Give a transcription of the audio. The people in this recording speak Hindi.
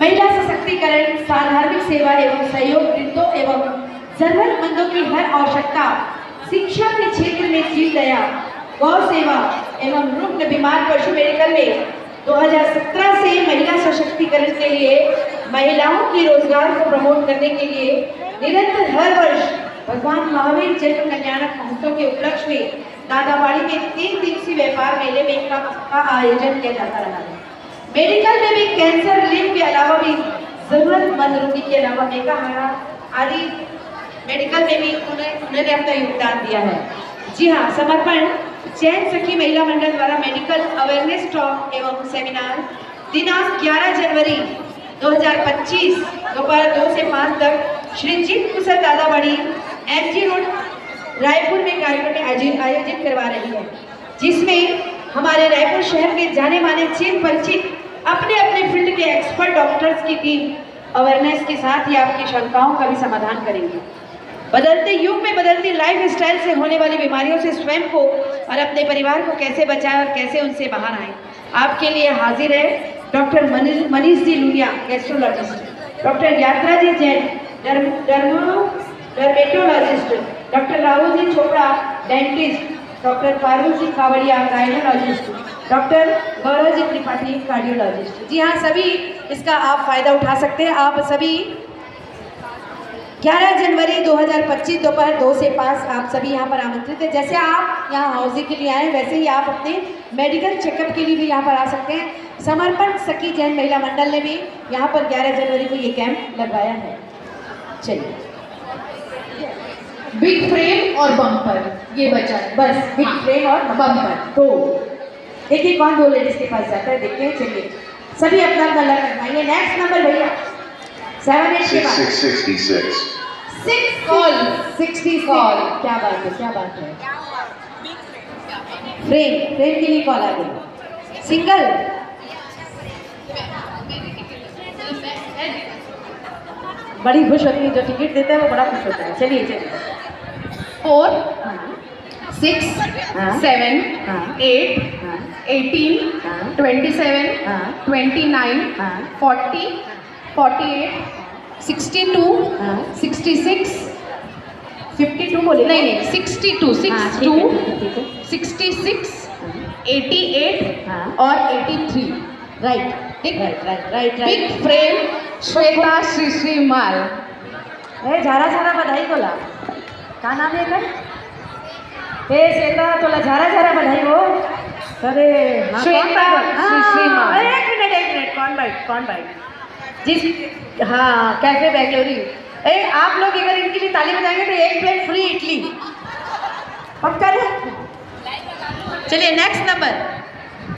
महिला सशक्तिकरण, साधार्मिक सेवा एवं सहयोग, वृद्धों एवं जरूरतमंदों की हर आवश्यकता, शिक्षा के क्षेत्र में जीव दया, गौ सेवा एवं रुग्ण बीमार पशु मेडिकल में 2017 से महिला सशक्तिकरण के लिए महिलाओं के रोजगार को प्रमोट करने के लिए निरंतर हर वर्ष भगवान महावीर जन्म कल्याणक महोत्सव के उपलक्ष्य में दादाबाड़ी के 3 दिवसीय व्यापार मेले में का आयोजन किया जाता रहा है। मेडिकल में भी कैंसर रिलीफ के अलावा भी जरूरतमंद रोगी के अलावा मेकाहारा आदि मेडिकल में भी उन्होंने अपना योगदान दिया है। जी हाँ, समर्पण चैन सखी महिला मंडल द्वारा मेडिकल अवेयरनेस टॉक एवं सेमिनार दिनांक 11 जनवरी 2025 दोपहर 2 से 5 तक श्री जीत कुशल दादाबाड़ी MG रोड रायपुर में कार्यक्रम आयोजित करवा रही है, जिसमें हमारे रायपुर शहर के जाने माने चिर परिचित अपने अपने फील्ड के एक्सपर्ट डॉक्टर्स की टीम अवेयरनेस के साथ ही आपकी शंकाओं का भी समाधान करेंगे। बदलते युग में बदलती लाइफ स्टाइल से होने वाली बीमारियों से स्वयं को और अपने परिवार को कैसे बचाएं और कैसे उनसे बाहर आएं, आपके लिए हाजिर है doctor Manish ji Lunia gastrologist, doctor यात्रा जी Jain dermatologist, doctor Rahul ji Chopra dentist, doctor Parul जी कावड़िया gynaecologist, doctor Gaurav ji Tripathi cardiologist. जी हाँ, सभी इसका आप फायदा उठा सकते हैं। आप सभी 11 जनवरी 2025 दोपहर 2 से 5 आप सभी यहाँ पर आमंत्रित हैं। जैसे आप यहाँ हाउसिंग के लिए आए वैसे ही आप अपने मेडिकल चेकअप के लिए भी यहाँ पर आ सकते हैं। समर्पण सखी जैन महिला मंडल ने भी यहाँ पर 11 जनवरी को ये कैंप लगवाया है। चलिए, बिग फ्रेम और बम्पर, ये बचा बस। बिग फ्रेम और बम्पर तो देखिए कौन 2 लेडीज के पास जाता है, देखते हैं। चलिए सभी अपना अपना लग करवाइए। नेक्स्ट नंबर भैया 7 के बाद 666 6 कॉल 60 कॉल। क्या बात है, क्या बात है। फ्रेम के लिए कॉल आ गई। सिंगल बड़ी खुश होती है, जो टिकट देता है वो बड़ा खुश होता है। चलिए चलिए 4 6 हाँ। 7 हाँ। 8 हाँ। 18 हाँ। 27 हाँ। 29 हाँ। 40 48 62 हाँ। 66 52 बोले नहीं 62 हाँ, 62 ठीक है। 66 88 हाँ। और 83 राइट ठीक right right right big right. From Shweta Shrimal. ए झारा झारा बधाई बोला, का नाम है कर? ए श्वेता तोला झारा झारा बधाई हो। अरे हाँ, श्वेता कौन बाइट? श्री हाँ, माल। एक मिनट कौन बाइट जिस हाँ कैफे बेंगलोरी। ए आप लोग अगर इनके लिए ताली बजाएंगे तो 1 प्लेट फ्री इडली पक्का है। चलिए नेक्स्ट नंबर